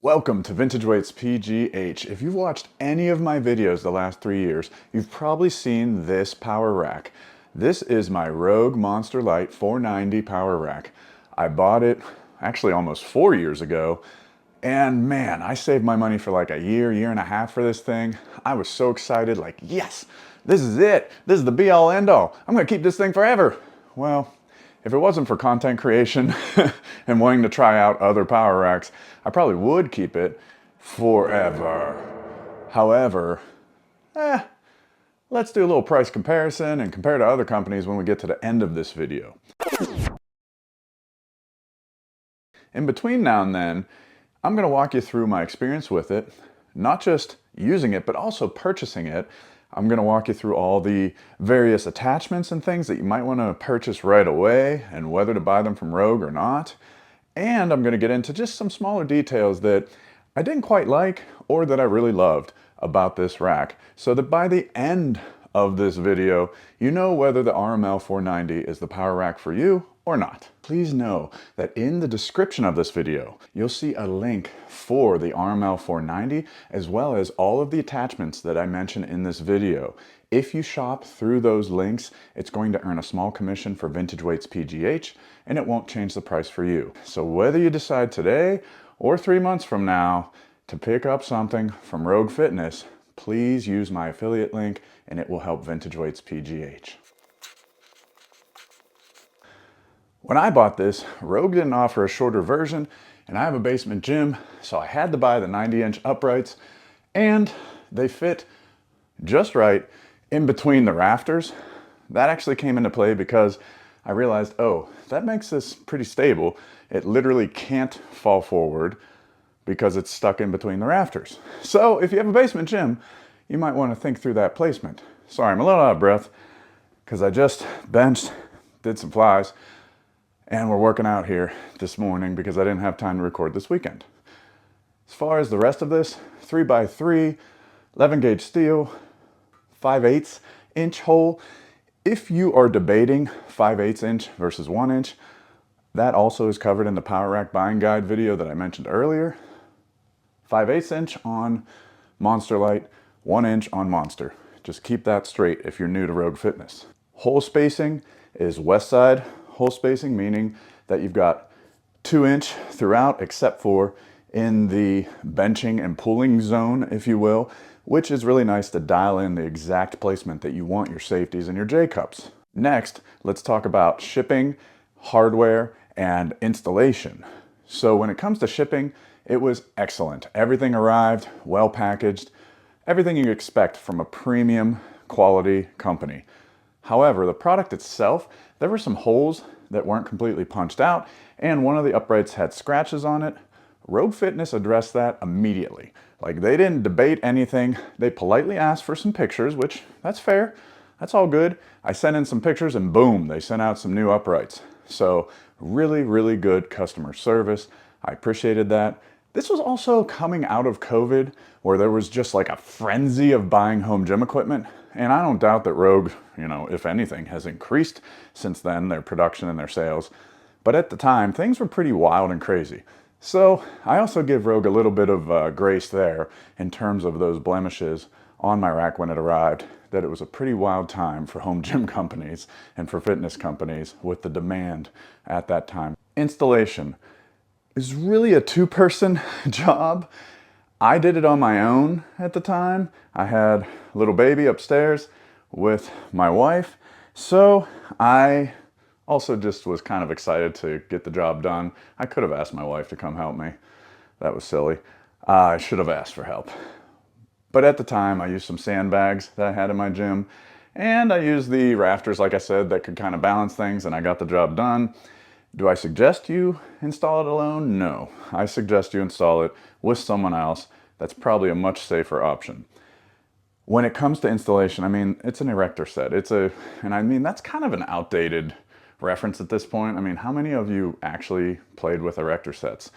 Welcome to VintageWeightsPGH. If you've watched any of my videos the last 3 years, you've probably seen this power rack. This is my Rogue Monster Light 490 power rack. I bought it actually almost 4 years ago, and man, I saved my money for like a year and a half for this thing. I was so excited, like, yes, this is it. This is the be-all end-all. I'm gonna keep this thing forever. Well, if it wasn't for content creation and wanting to try out other power racks, I probably would keep it forever. However, let's do a little price comparison and compare to other companies when we get to the end of this video. In between now and then, I'm going to walk you through my experience with it, not just using it, but also purchasing it. I'm going to walk you through all the various attachments and things that you might want to purchase right away and whether to buy them from Rogue or not. And I'm going to get into just some smaller details that I didn't quite like or that I really loved about this rack, so that by the end of this video, you know whether the RML-490 is the power rack for you or not. Please know that in the description of this video, you'll see a link for the RML-490 as well as all of the attachments that I mention in this video. If you shop through those links, it's going to earn a small commission for VintageWeightsPGH, and it won't change the price for you. So whether you decide today or 3 months from now to pick up something from Rogue Fitness, please use my affiliate link and it will help VintageWeightsPGH. When I bought this, Rogue didn't offer a shorter version, and I have a basement gym, so I had to buy the 90-inch uprights, and they fit just right in between the rafters. That actually came into play because I realized, oh, that makes this pretty stable. It literally can't fall forward because it's stuck in between the rafters. So if you have a basement gym, you might want to think through that placement. Sorry, I'm a little out of breath because I just benched, did some flies, and we're working out here this morning because I didn't have time to record this weekend. As far as the rest of this, 3x3, 11 gauge steel, 5/8 inch hole. If you are debating 5/8 inch versus 1 inch, that also is covered in the power rack buying guide video that I mentioned earlier. 5/8 inch on Monster Light, 1 inch on Monster. Just keep that straight if you're new to Rogue Fitness. Hole spacing is west side hole spacing, meaning that you've got 2 inch throughout except for in the benching and pulling zone, if you will, which is really nice to dial in the exact placement that you want your safeties and your J-cups. Next, let's talk about shipping, hardware, and installation. So when it comes to shipping, it was excellent. Everything arrived, well packaged, everything you expect from a premium quality company. However, the product itself, there were some holes that weren't completely punched out, and one of the uprights had scratches on it. Rogue Fitness addressed that immediately. Like, they didn't debate anything. They politely asked for some pictures, which, that's fair. That's all good. I sent in some pictures and boom, they sent out some new uprights. So really, really good customer service. I appreciated that. This was also coming out of COVID, where there was just like a frenzy of buying home gym equipment. And I don't doubt that Rogue, if anything, has increased since then, their production and their sales. But at the time, things were pretty wild and crazy. So I also give Rogue a little bit of grace there in terms of those blemishes on my rack when it arrived, that it was a pretty wild time for home gym companies and for fitness companies with the demand at that time. Installation is really a two-person job. I did it on my own at the time. I had a little baby upstairs with my wife, so I also just was kind of excited to get the job done. I could have asked my wife to come help me. That was silly. I should have asked for help. But at the time, I used some sandbags that I had in my gym, and I used the rafters, like I said, that could kind of balance things, and I got the job done. Do I suggest you install it alone? No. I suggest you install it with someone else. That's probably a much safer option. When it comes to installation, I mean, it's an erector set. And I mean, that's kind of an outdated reference at this point. I mean, how many of you actually played with erector sets?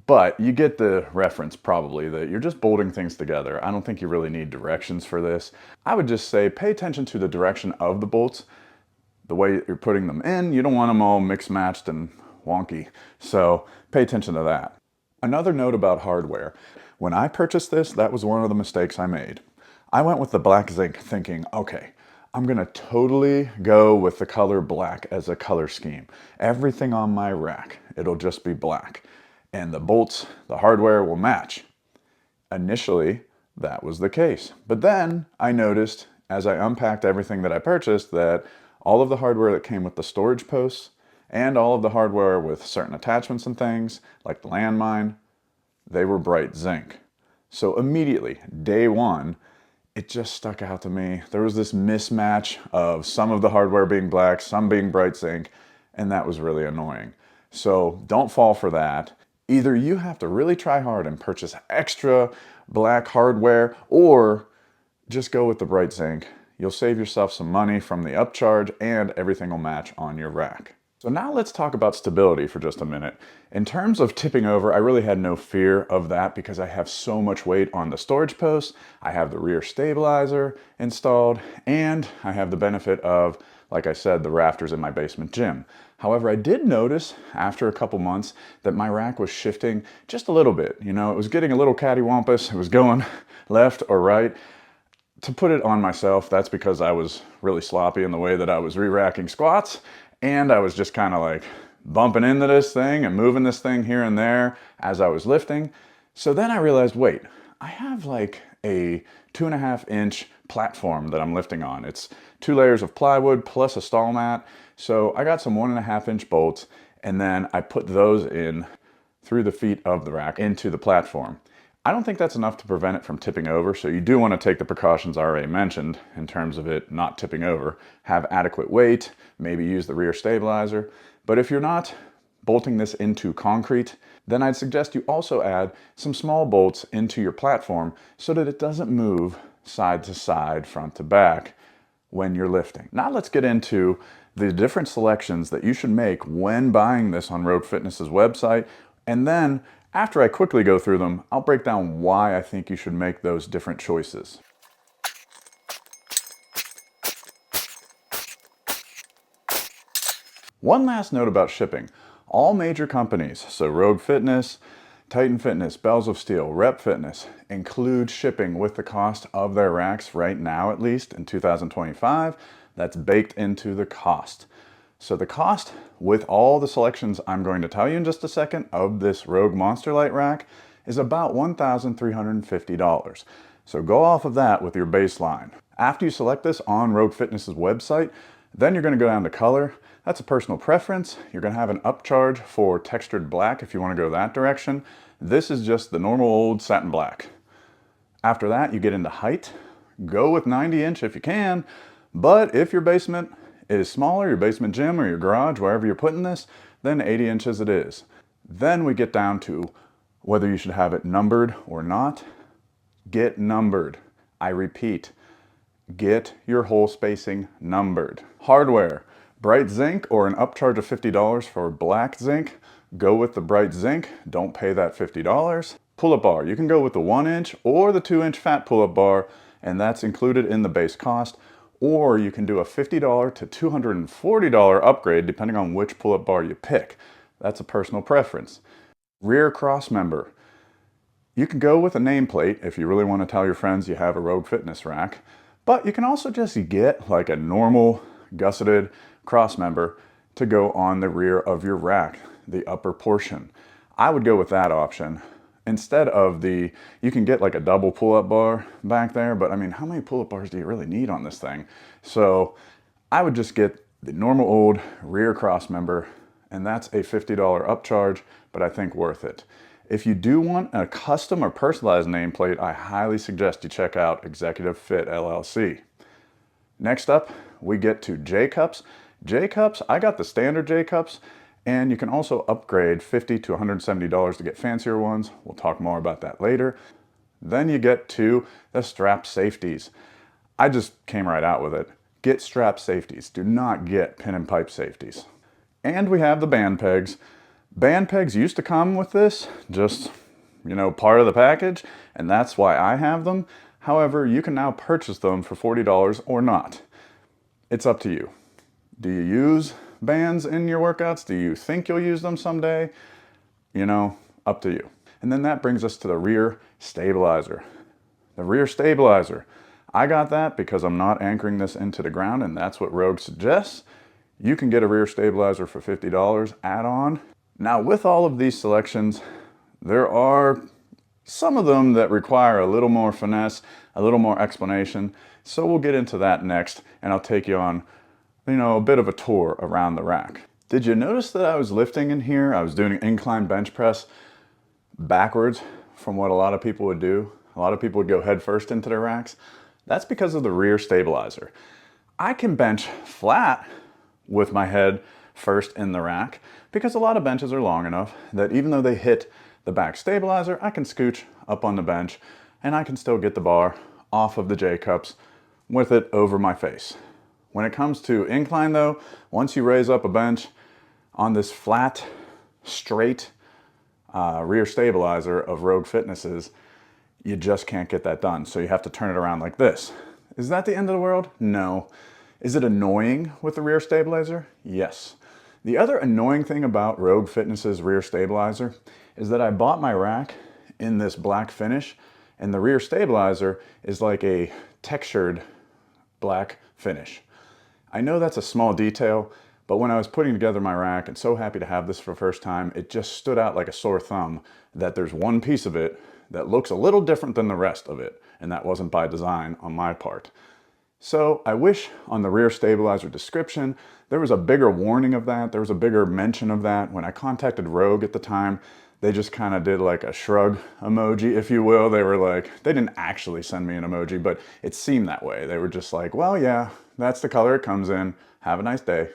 But you get the reference probably that you're just bolting things together. I don't think you really need directions for this. I would just say pay attention to the direction of the bolts, the way you're putting them in. You don't want them all mixed, matched, and wonky. So pay attention to that. Another note about hardware. When I purchased this, that was one of the mistakes I made. I went with the black zinc thinking, okay, I'm gonna totally go with the color black as a color scheme. Everything on my rack, it'll just be black. And the bolts, the hardware will match. Initially, that was the case. But then I noticed as I unpacked everything that I purchased that all of the hardware that came with the storage posts and all of the hardware with certain attachments and things, like the Landmine, they were bright zinc. So immediately, day one, it just stuck out to me. There was this mismatch of some of the hardware being black, some being bright zinc, and that was really annoying. So don't fall for that. Either you have to really try hard and purchase extra black hardware, or just go with the bright zinc. You'll save yourself some money from the upcharge and everything will match on your rack. So now let's talk about stability for just a minute. In terms of tipping over, I really had no fear of that because I have so much weight on the storage post. I have the rear stabilizer installed, and I have the benefit of, like I said, the rafters in my basement gym. However, I did notice after a couple months that my rack was shifting just a little bit. You know, it was getting a little cattywampus. It was going left or right. To put it on myself, that's because I was really sloppy in the way that I was re-racking squats, and I was just kind of like bumping into this thing and moving this thing here and there as I was lifting. So then I realized, wait, I have like a 2.5-inch platform that I'm lifting on. It's 2 layers of plywood plus a stall mat. So I got some 1.5-inch bolts, and then I put those in through the feet of the rack into the platform. I don't think that's enough to prevent it from tipping over, so you do want to take the precautions I already mentioned in terms of it not tipping over. Have adequate weight, maybe use the rear stabilizer. But if you're not bolting this into concrete, then I'd suggest you also add some small bolts into your platform so that it doesn't move side to side, front to back when you're lifting. Now let's get into the different selections that you should make when buying this on Rogue Fitness's website, and then after I quickly go through them, I'll break down why I think you should make those different choices. One last note about shipping. All major companies, so Rogue Fitness, Titan Fitness, Bells of Steel, Rep Fitness, include shipping with the cost of their racks right now, at least in 2025. That's baked into the cost. So the cost, with all the selections I'm going to tell you in just a second of this Rogue Monster Light rack, is about $1,350. So go off of that with your baseline. After you select this on Rogue Fitness's website, then you're going to go down to color. That's a personal preference. You're going to have an upcharge for textured black if you want to go that direction. This is just the normal old satin black. After that, you get into height. Go with 90-inch if you can, but if your basement is smaller, your basement gym or your garage, wherever you're putting this, then 80 inches it is. Then we get down to whether you should have it numbered or not. Get numbered. I repeat, get your hole spacing numbered. Hardware, bright zinc or an upcharge of $50 for black zinc. Go with the bright zinc, don't pay that $50. Pull-up bar, you can go with the 1-inch or the 2-inch fat pull-up bar, and that's included in the base cost. Or you can do a $50 to $240 upgrade depending on which pull-up bar you pick. That's a personal preference. Rear cross member. You can go with a nameplate if you really want to tell your friends you have a Rogue Fitness rack, but you can also just get like a normal gusseted cross member to go on the rear of your rack, the upper portion. I would go with that option. Instead of the, you can get like a double pull-up bar back there, but I mean, how many pull-up bars do you really need on this thing? So I would just get the normal old rear cross member, and that's a $50 upcharge, but I think worth it. If you do want a custom or personalized nameplate, I highly suggest you check out Executive Fit LLC. Next up, we get to J-Cups. J-Cups, I got the standard J-Cups, and you can also upgrade $50 to $170 to get fancier ones. We'll talk more about that later. Then you get to the strap safeties. I just came right out with it. Get strap safeties. Do not get pin and pipe safeties. And we have the band pegs. Band pegs used to come with this, just, you know, part of the package, and that's why I have them. However, you can now purchase them for $40 or not. It's up to you. Do you use bands in your workouts? Do you think you'll use them someday? You know, up to you. And then that brings us to the rear stabilizer. The rear stabilizer. I got that because I'm not anchoring this into the ground, and that's what Rogue suggests. You can get a rear stabilizer for $50 add-on. Now with all of these selections, there are some of them that require a little more finesse, a little more explanation. So we'll get into that next, and I'll take you on, a bit of a tour around the rack. Did you notice that I was lifting in here? I was doing an incline bench press backwards from what a lot of people would do. A lot of people would go head first into their racks. That's because of the rear stabilizer. I can bench flat with my head first in the rack because a lot of benches are long enough that even though they hit the back stabilizer, I can scooch up on the bench and I can still get the bar off of the J-cups with it over my face. When it comes to incline though, once you raise up a bench on this flat, straight rear stabilizer of Rogue Fitness's, you just can't get that done. So you have to turn it around like this. Is that the end of the world? No. Is it annoying with the rear stabilizer? Yes. The other annoying thing about Rogue Fitness's rear stabilizer is that I bought my rack in this black finish, and the rear stabilizer is like a textured black finish. I know that's a small detail, but when I was putting together my rack, and so happy to have this for the first time, it just stood out like a sore thumb that there's one piece of it that looks a little different than the rest of it, and that wasn't by design on my part. So I wish on the rear stabilizer description, there was a bigger warning of that, there was a bigger mention of that. When I contacted Rogue at the time, they just kind of did like a shrug emoji, if you will. They were like, they didn't actually send me an emoji, but it seemed that way. They were just like, well, yeah, that's the color it comes in. Have a nice day.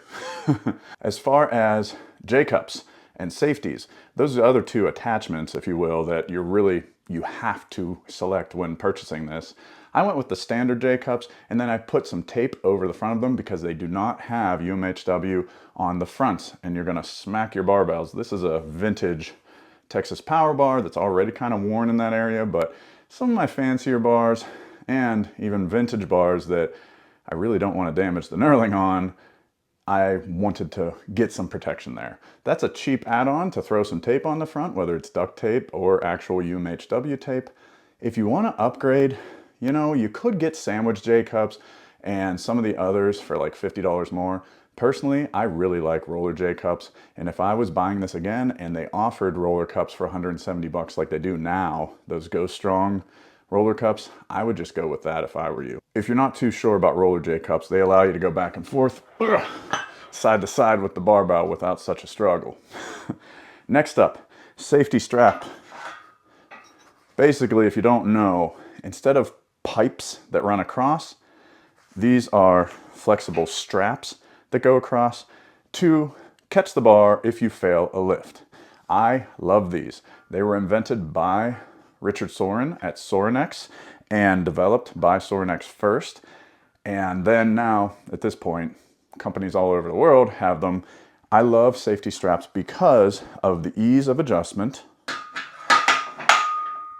As far as J-cups and safeties, those are the other two attachments, if you will, that you have to select when purchasing this. I went with the standard J-cups, and then I put some tape over the front of them because they do not have UMHW on the front, and you're gonna smack your barbells. This is a vintage Texas power bar that's already kind of worn in that area, but some of my fancier bars and even vintage bars that I really don't want to damage the knurling on, I wanted to get some protection there. That's a cheap add-on to throw some tape on the front, whether it's duct tape or actual UMHW tape. If you want to upgrade, you could get sandwich J-cups and some of the others for like $50 more. Personally, I really like roller J-cups, and if I was buying this again and they offered roller cups for 170 bucks like they do now, those Go Strong roller cups, I would just go with that if I were you. If you're not too sure about roller J-cups, they allow you to go back and forth, side to side with the barbell without such a struggle. Next up, safety strap. Basically, if you don't know, instead of pipes that run across, these are flexible straps that go across to catch the bar if you fail a lift. I love these. They were invented by Richard Soren at Sorinex and developed by Sorinex first. And then now, at this point, companies all over the world have them. I love safety straps because of the ease of adjustment.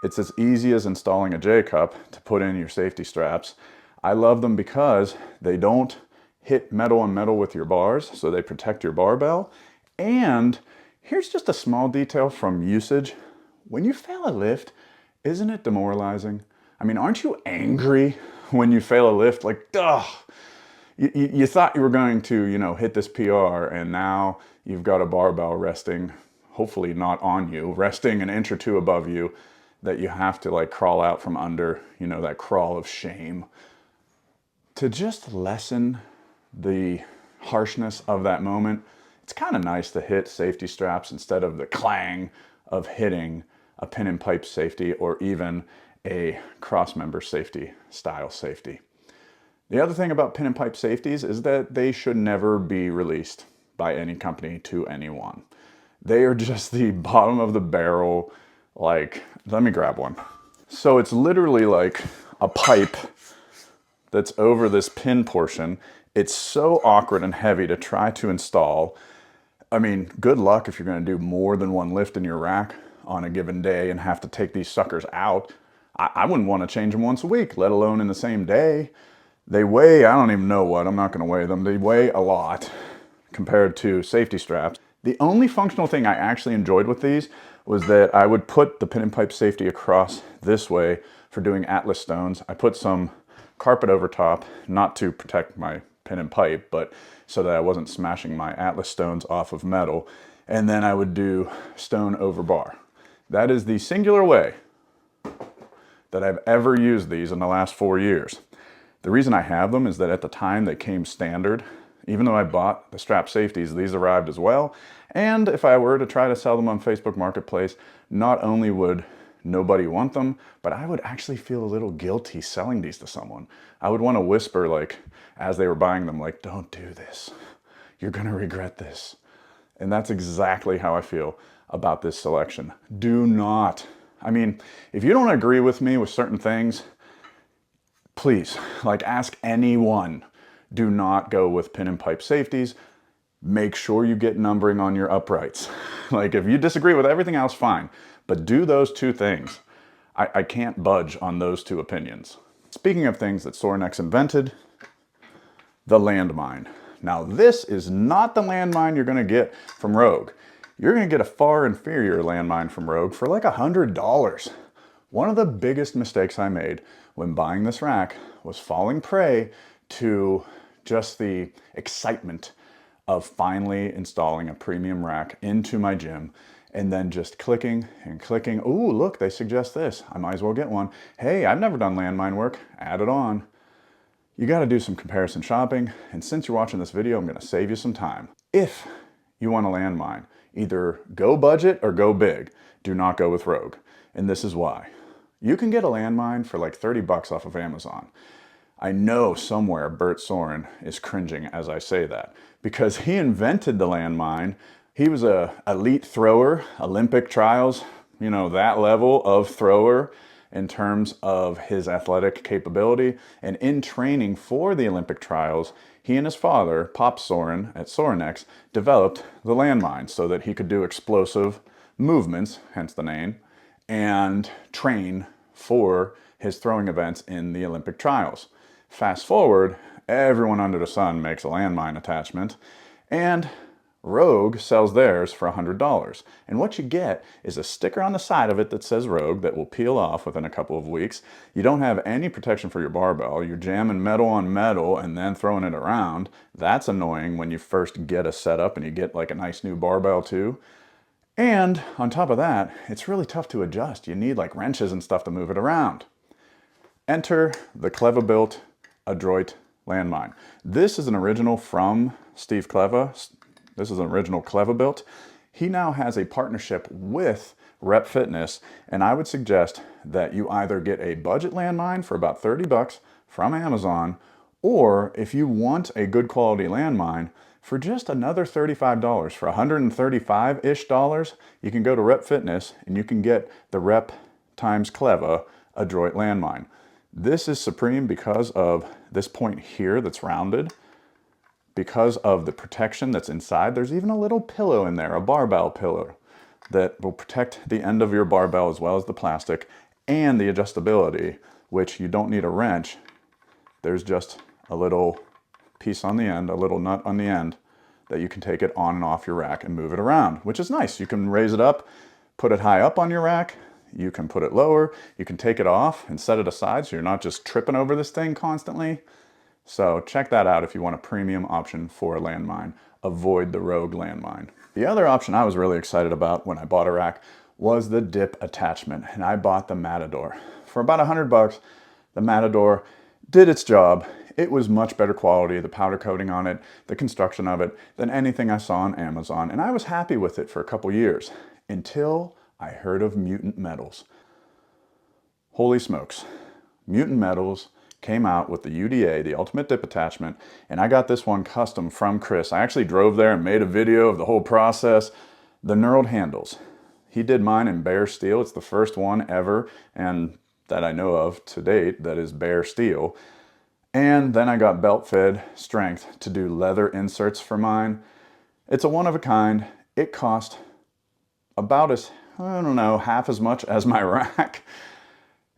It's as easy as installing a J-cup to put in your safety straps. I love them because they don't hit metal on metal with your bars, so they protect your barbell. And here's just a small detail from usage. When you fail a lift, isn't it demoralizing? I mean, aren't you angry when you fail a lift? Like, ugh, you thought you were going to, hit this PR, and now you've got a barbell resting, hopefully not on you, resting an inch or two above you, that you have to like crawl out from under, that crawl of shame. To just lessen the harshness of that moment, it's kind of nice to hit safety straps instead of the clang of hitting a pin and pipe safety or even a cross member safety style safety. The other thing about pin and pipe safeties is that they should never be released by any company to anyone. They are just the bottom of the barrel. Like, let me grab one. So it's literally like a pipe that's over this pin portion. It's so awkward and heavy to try to install. I mean, good luck if you're going to do more than one lift in your rack on a given day and have to take these suckers out. I wouldn't want to change them once a week, let alone in the same day. They weigh, I don't even know what, I'm not going to weigh them. They weigh a lot compared to safety straps. The only functional thing I actually enjoyed with these was that I would put the pin and pipe safety across this way for doing Atlas stones. I put some carpet over top, not to protect my pin and pipe, but so that I wasn't smashing my Atlas stones off of metal. And then I would do stone over bar. That is the singular way that I've ever used these in the last 4 years. The reason I have them is that at the time they came standard. Even though I bought the strap safeties, these arrived as well. And if I were to try to sell them on Facebook Marketplace, not only would nobody want them, but I would actually feel a little guilty selling these to someone. I would want to whisper, like, as they were buying them, like, don't do this. You're gonna regret this. And that's exactly how I feel about this selection. Do not. I mean, if you don't agree with me with certain things, please, like, ask anyone. Do not go with pin and pipe safeties. Make sure you get numbering on your uprights. Like, if you disagree with everything else, fine. But do those two things. I can't budge on those two opinions. Speaking of things that Sorinex invented, the Landmine. Now, this is not the Landmine you're gonna get from Rogue. You're gonna get a far inferior Landmine from Rogue for like $100. One of the biggest mistakes I made when buying this rack was falling prey to just the excitement of finally installing a premium rack into my gym and then just clicking and clicking. Ooh, look, they suggest this. I might as well get one. Hey, I've never done Landmine work. Add it on. You got to do some comparison shopping. And since you're watching this video, I'm going to save you some time. If you want a Landmine, either go budget or go big. Do not go with Rogue. And this is why. You can get a Landmine for like 30 bucks off of Amazon. I know somewhere Bert Soren is cringing as I say that because he invented the Landmine. He was an elite thrower, Olympic trials, you know, that level of thrower in terms of his athletic capability. And in training for the Olympic trials, he and his father, Pop Soren at Sorinex, developed the Landmine so that he could do explosive movements, hence the name, and train for his throwing events in the Olympic trials. Fast forward, everyone under the sun makes a Landmine attachment, and Rogue sells theirs for $100. And what you get is a sticker on the side of it that says Rogue that will peel off within a couple of weeks. You don't have any protection for your barbell. You're jamming metal on metal and then throwing it around. That's annoying when you first get a setup and you get like a nice new barbell too. And on top of that, it's really tough to adjust. You need like wrenches and stuff to move it around. Enter the Clever-Built Adroit Landmine. This is an original from Steve Clever. This is an original Clever-Built. He now has a partnership with Rep Fitness, and I would suggest that you either get a budget Landmine for about 30 bucks from Amazon, or if you want a good quality Landmine, for just another $35, for $135-ish dollars, you can go to Rep Fitness and you can get the Rep times Clever Adroit Landmine. This is supreme because of this point here that's rounded. Because of the protection that's inside, there's even a little pillow in there, a barbell pillow, that will protect the end of your barbell as well as the plastic and the adjustability, which you don't need a wrench. There's just a little piece on the end, a little nut on the end, that you can take it on and off your rack and move it around, which is nice. You can raise it up, put it high up on your rack, you can put it lower, you can take it off and set it aside so you're not just tripping over this thing constantly. So check that out if you want a premium option for a Landmine. Avoid the Rogue Landmine. The other option I was really excited about when I bought a rack was the dip attachment, and I bought the Matador. For about 100 bucks, the Matador did its job. It was much better quality, the powder coating on it, the construction of it, than anything I saw on Amazon, and I was happy with it for a couple years, until I heard of Mutant Metals. Holy smokes. Mutant Metals came out with the UDA, the Ultimate Dip Attachment, and I got this one custom from Chris. I actually drove there and made a video of the whole process. The knurled handles. He did mine in bare steel. It's the first one ever, and that I know of to date, that is bare steel. And then I got belt fed strength to do leather inserts for mine. It's a one of a kind. It cost about as, I don't know, half as much as my rack.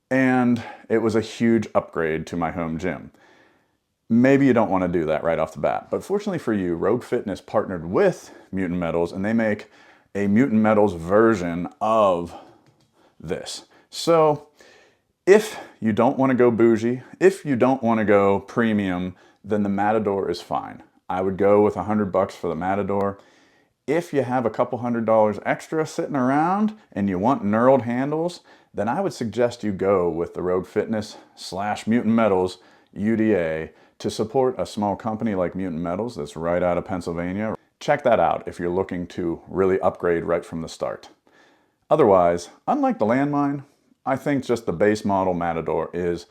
And it was a huge upgrade to my home gym. Maybe you don't want to do that right off the bat, but fortunately for you, Rogue Fitness partnered with Mutant Metals, and they make a Mutant Metals version of this. So if you don't want to go bougie, if you don't want to go premium, then the Matador is fine. I would go with $100 for the Matador. If you have a couple $100 extra sitting around and you want knurled handles, then I would suggest you go with the Rogue Fitness / Mutant Metals UDA to support a small company like Mutant Metals that's right out of Pennsylvania. Check that out if you're looking to really upgrade right from the start. Otherwise, unlike the Landmine, I think just the base model Matador is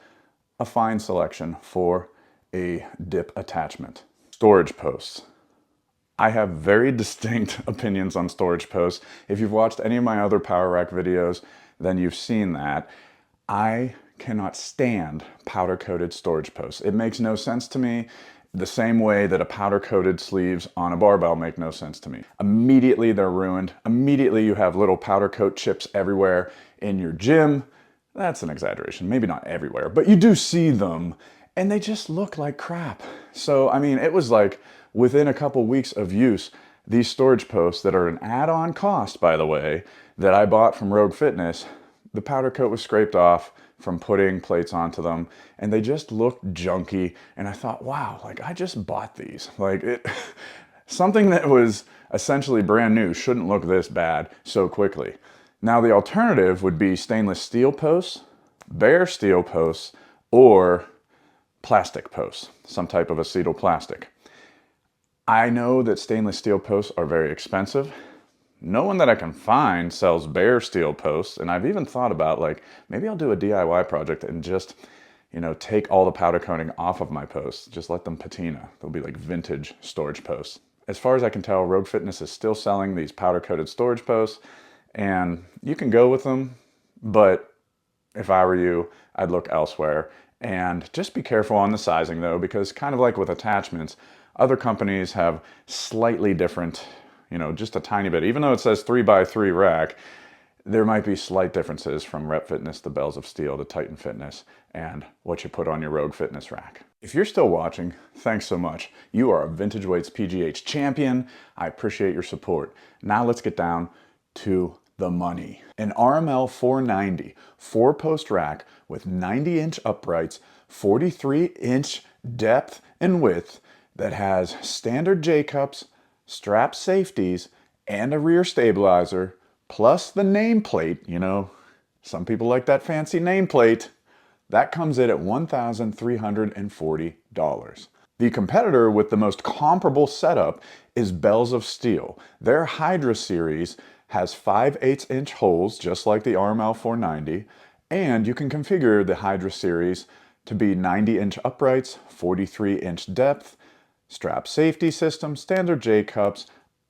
a fine selection for a dip attachment. Storage posts. I have very distinct opinions on storage posts. If you've watched any of my other power rack videos, then you've seen that. I cannot stand powder-coated storage posts. It makes no sense to me, the same way that a powder-coated sleeves on a barbell make no sense to me. Immediately they're ruined. Immediately you have little powder coat chips everywhere in your gym. That's an exaggeration, maybe not everywhere, but you do see them and they just look like crap. So, I mean, it was like within a couple weeks of use, these storage posts that are an add-on cost, by the way, that I bought from Rogue Fitness, the powder coat was scraped off from putting plates onto them and they just looked junky. And I thought, wow, like I just bought these. Like something that was essentially brand new shouldn't look this bad so quickly. Now the alternative would be stainless steel posts, bare steel posts, or plastic posts, some type of acetyl plastic. I know that stainless steel posts are very expensive. No one that I can find sells bare steel posts, and I've even thought about like, maybe I'll do a DIY project and just, you know, take all the powder coating off of my posts, just let them patina. They'll be like vintage storage posts. As far as I can tell, Rogue Fitness is still selling these powder coated storage posts, and you can go with them, but if I were you, I'd look elsewhere. And just be careful on the sizing though, because kind of like with attachments, other companies have slightly different, you know, just a tiny bit. Even though it says 3x3 rack, there might be slight differences from Rep Fitness to Bells of Steel to Titan Fitness and what you put on your Rogue Fitness rack. If you're still watching, thanks so much. You are a Vintage Weights PGH champion. I appreciate your support. Now let's get down to the money. An RML-490 4-post rack with 90-inch uprights, 43-inch depth and width that has standard J-cups, strap safeties, and a rear stabilizer, plus the nameplate. You know, some people like that fancy nameplate. That comes in at $1,340. The competitor with the most comparable setup is Bells of Steel. Their Hydra series has 5/8-inch holes, just like the RML-490, and you can configure the Hydra series to be 90-inch uprights, 43-inch depth, strap safety system, standard J-cups,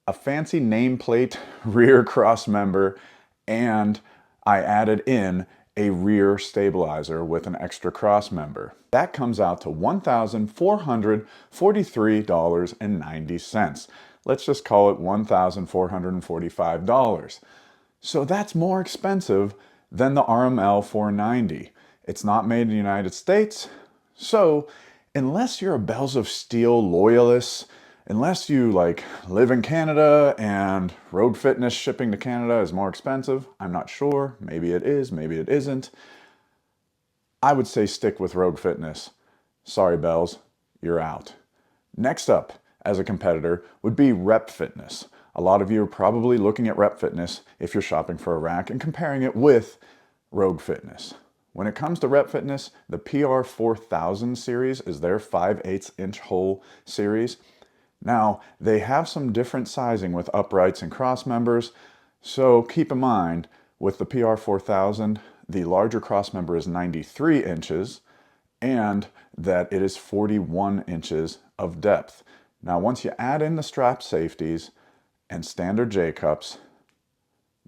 a fancy nameplate rear cross member, and I added in a rear stabilizer with an extra cross member. That comes out to $1,443.90. Let's just call it $1,445. So that's more expensive than the RML-490. It's not made in the United States, so unless you're a Bells of Steel loyalist, unless you like live in Canada and Rogue Fitness shipping to Canada is more expensive, I'm not sure, maybe it is, maybe it isn't, I would say stick with Rogue Fitness. Sorry Bells, you're out. Next up as a competitor would be Rep Fitness. A lot of you are probably looking at Rep Fitness if you're shopping for a rack and comparing it with Rogue Fitness. When it comes to Rep Fitness, the PR4000 series is their 5/8-inch hole series. Now, they have some different sizing with uprights and cross members, so keep in mind, with the PR4000, the larger cross member is 93 inches, and that it is 41 inches of depth. Now, once you add in the strap safeties and standard J-cups,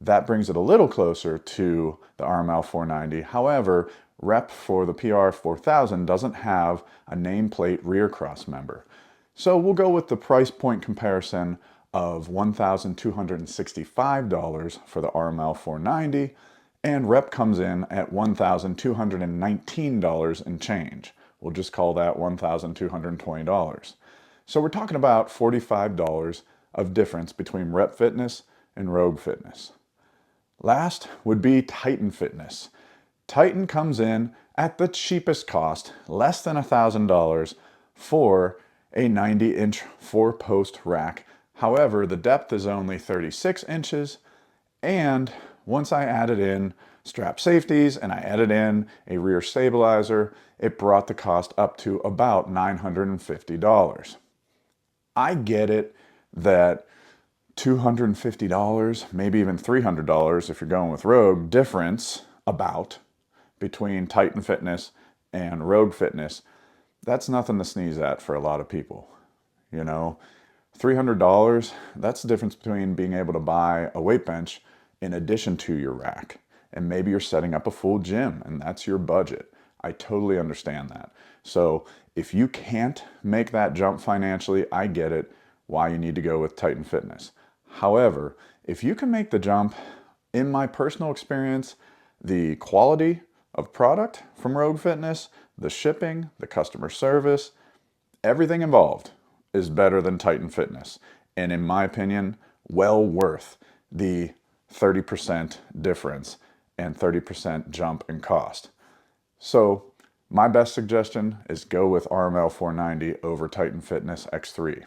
that brings it a little closer to the RML-490. However, Rep for the PR4000 doesn't have a nameplate rear cross member. So we'll go with the price point comparison of $1,265 for the RML-490, and Rep comes in at $1,219 and change. We'll just call that $1,220. So we're talking about $45 of difference between Rep Fitness and Rogue Fitness. Last would be Titan Fitness. Titan comes in at the cheapest cost, less than $1,000 for a 90-inch 4-post rack. However, the depth is only 36 inches, and once I added in strap safeties and I added in a rear stabilizer, it brought the cost up to about $950. I get it that $250, maybe even $300 if you're going with Rogue, difference about between Titan Fitness and Rogue Fitness, that's nothing to sneeze at for a lot of people. You know, $300, that's the difference between being able to buy a weight bench in addition to your rack. And maybe you're setting up a full gym and that's your budget. I totally understand that. So if you can't make that jump financially, I get it, why you need to go with Titan Fitness. However, if you can make the jump, in my personal experience, the quality of product from Rogue Fitness, the shipping, the customer service, everything involved is better than Titan Fitness. And in my opinion, well worth the 30% difference and 30% jump in cost. So my best suggestion is go with RML-490 over Titan Fitness X3.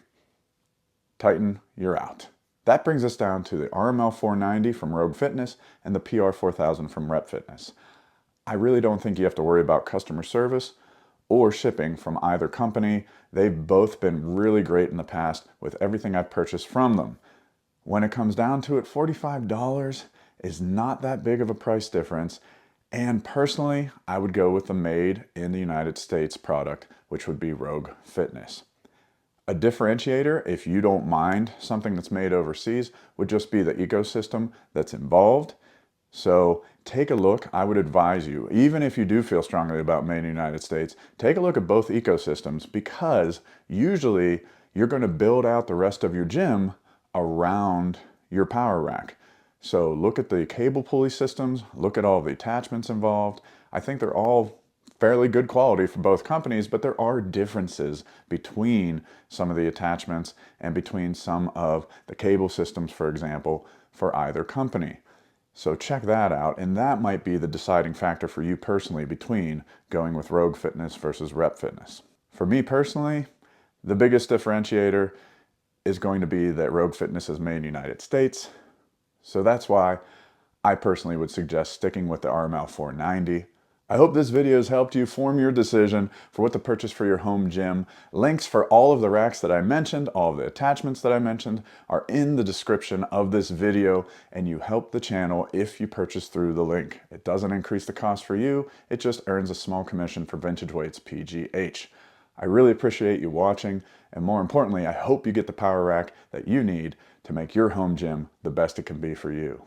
Titan, you're out. That brings us down to the RML-490 from Rogue Fitness and the PR-4000 from Rep Fitness. I really don't think you have to worry about customer service or shipping from either company. They've both been really great in the past with everything I've purchased from them. When it comes down to it, $45 is not that big of a price difference. And personally, I would go with the made in the United States product, which would be Rogue Fitness. A differentiator, if you don't mind something that's made overseas, would just be the ecosystem that's involved. So take a look. I would advise you, even if you do feel strongly about made in the United States, take a look at both ecosystems, because usually you're going to build out the rest of your gym around your power rack. So look at the cable pulley systems, look at all the attachments involved. I think they're all fairly good quality for both companies, but there are differences between some of the attachments and between some of the cable systems, for example, for either company. So check that out, and that might be the deciding factor for you personally between going with Rogue Fitness versus Rep Fitness. For me personally, the biggest differentiator is going to be that Rogue Fitness is made in the United States. So that's why I personally would suggest sticking with the RML-490. I hope this video has helped you form your decision for what to purchase for your home gym. Links for all of the racks that I mentioned, all of the attachments that I mentioned, are in the description of this video, and you help the channel if you purchase through the link. It doesn't increase the cost for you, it just earns a small commission for VintageWeightsPGH. I really appreciate you watching, and more importantly, I hope you get the power rack that you need to make your home gym the best it can be for you.